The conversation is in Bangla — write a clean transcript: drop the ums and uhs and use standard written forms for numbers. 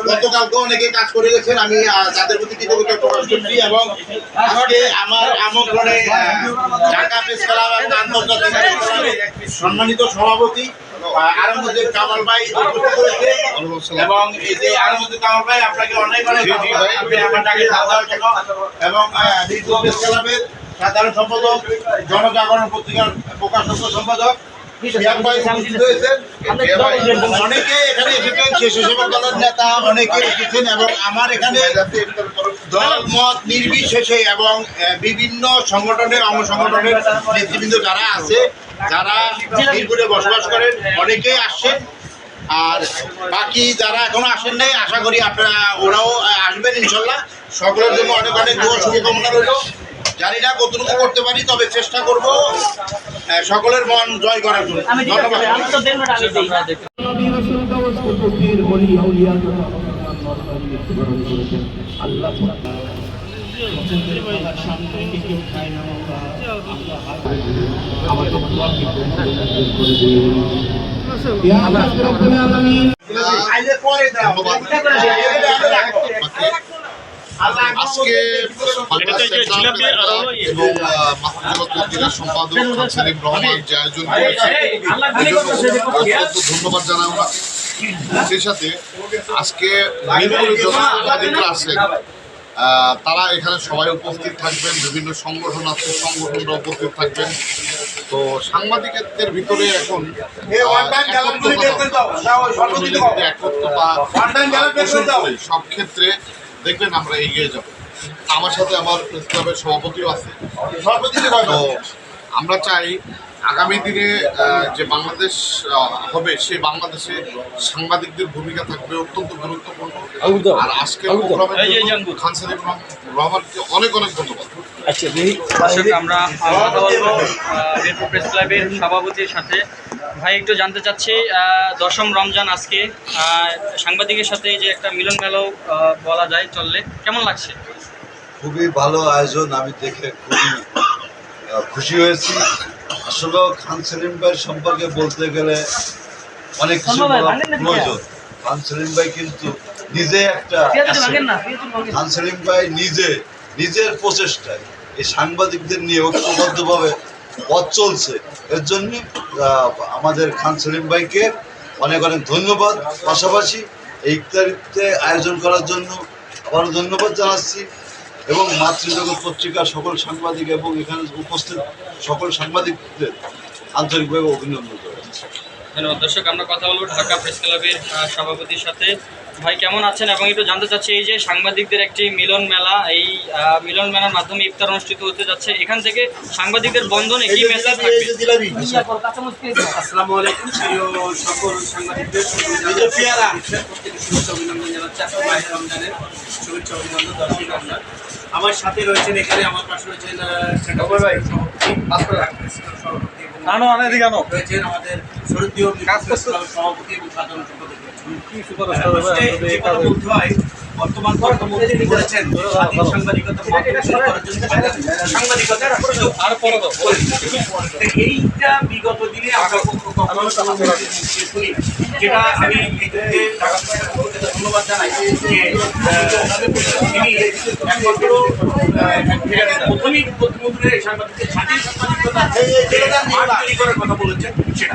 গতকালকে অনেকে কাজ করে গেছেন, আমি তাদের প্রতি কৃতজ্ঞতা প্রকাশ করছি। এবং আজকে আমার আমন্ত্রণে ঢাকা প্রেস ক্লাব এবং আন্তর্জাতিক সম্মানিত সভাপতি আরামুদ্দিন কামাল ভাই উপস্থিত হয়েছে। এবং এই যে আরামুদ্দিন কামাল ভাই, আপনাকে অনেক অনেক আমার ডাকে দেওয়ার জন্য। এবং প্রেস ক্লাবের সাধারণ সম্পাদক, জনজাগরণ পত্রিকার প্রকাশক সম্পাদক অনেকে এখানে এসেছেন, স্বেচ্ছাসেবক দলের নেতা অনেকে এসেছেন। এবং আমার এখানে দল মত নির্বিশেষে এবং বিভিন্ন সংগঠনের অঙ্গসংগঠনের নেতৃবৃন্দ যারা আছে, যারা মিরপুরে বসবাস করেন, অনেকেই আসছেন। আর বাকি যারা এখনো আসেন নাই, আশা করি আপনারা ওরাও আসবেন ইনশাল্লাহ। সকলের জন্য অনেক অনেক শুভকামনা রইল। জানি না কতটুকু করতে পারি, তবে চেষ্টা করব সকলের মন জয় করার জন্য। ধন্যবাদ। আজকে এবং পত্রিকার সম্পাদক সেলিম রহমান যে আয়োজন করেছে, ধন্যবাদ জানাই ওনাকে। সেই সাথে আজকে মিরপুরে যত সাংবাদিকরা আছেন তারা এখানে সবাই উপস্থিত থাকবেন, বিভিন্ন সংগঠন আছে, সংগঠনরা উপস্থিত থাকবেন। তো সাংবাদিকদের ভিতরে এখন সব ক্ষেত্রে দেখবেন আমরা এগিয়ে যাব। আমার সাথে আমার প্রেস ক্লাবের সভাপতিও আছে। তো আমরা চাই আগামী দিনে যে বাংলাদেশ হবে, সেই বাংলাদেশে সাংবাদিকদের ভূমিকা থাকবে অত্যন্ত গুরুত্বপূর্ণ। আর আজকে খান সেলিম রহমানকে অনেক অনেক ধন্যবাদ। আমরা কথা বলবো মিরপুর প্রেস ক্লাবের সভাপতির সাথে। ভাই, একটু জানতে চাচ্ছি, 10ম রমজান আজকে সাংবাদিকের সাথে যে একটা মিলন মেলাও বলা যায় চললে, কেমন লাগছে? খুবই ভালো আয়োজন, আমি দেখে খুবই খুশি হয়েছি। আসলে খান সেলিম ভাই সম্পর্কে বলতে গেলে অনেক কিছু প্রয়োজন। খান সেলিম ভাই কিন্তু নিজে একটা খান সেলিম ভাই নিজের প্রচেষ্টায় এই সাংবাদিকদের নিয়ে ঐক্যবদ্ধভাবে পথ চলছে। এর জন্য আমাদের খান সেলিম ভাইকে অনেক অনেক ধন্যবাদ। পাশাপাশি এই ইফতারিতে আয়োজন করার জন্য আবারও ধন্যবাদ জানাচ্ছি। এবং মাতৃজগৎ পত্রিকার সকল সাংবাদিক এবং এখানে উপস্থিত সকল সাংবাদিকদের আন্তরিকভাবে অভিনন্দন জানাচ্ছি। ধন্যবাদ। দর্শক, আমরা কথা বলবো ঢাকা প্রেস ক্লাবের সভাপতির সাথে। ভাই, কেমন আছেন? এবং একটু জানতে চাচ্ছি, এই যে সাংবাদিকদের একটি মিলন মেলা, এই মিলন মেলার মাধ্যমে ইফতার অনুষ্ঠিত হতে যাচ্ছে, এখান থেকে সাংবাদিকদের বন্ধনে কি মেসেজ থাকবে? আসসালামু আলাইকুম, প্রিয় সকল সাংবাদিকদের শুভেচ্ছা অভিনন্দন জানাচ্ছি। রমজানের শুভেচ্ছা অভিনন্দন। দর্শক, আমার সাথে রয়েছেন, এখানে আমার পাশে রয়েছেন রয়েছেন আমাদের শরীরদীয় সভাপতি এবং সাধারণ সম্পাদক। বলতে হয়, বর্তমান প্রধানমন্ত্রী বলেছেন সাংবাদিকতা এইটা বিগত দিনে আমরা যেটা আমি ধন্যবাদ জানাই যে তিনি একমাত্র প্রথমেই প্রধানমন্ত্রী সাংবাদিকদের স্বাধীন সাংবাদিকতা করার কথা বলেছেন, সেটা